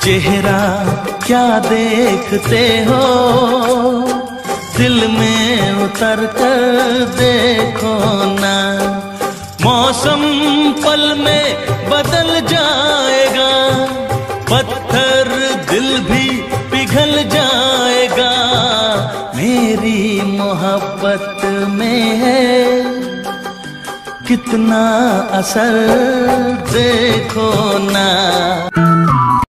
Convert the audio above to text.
चेहरा क्या देखते हो, दिल में उतर कर देखो ना। मौसम पल में बदल जाएगा, पत्थर दिल भी पिघल जाएगा। मेरी मोहब्बत में है कितना असर देखो ना।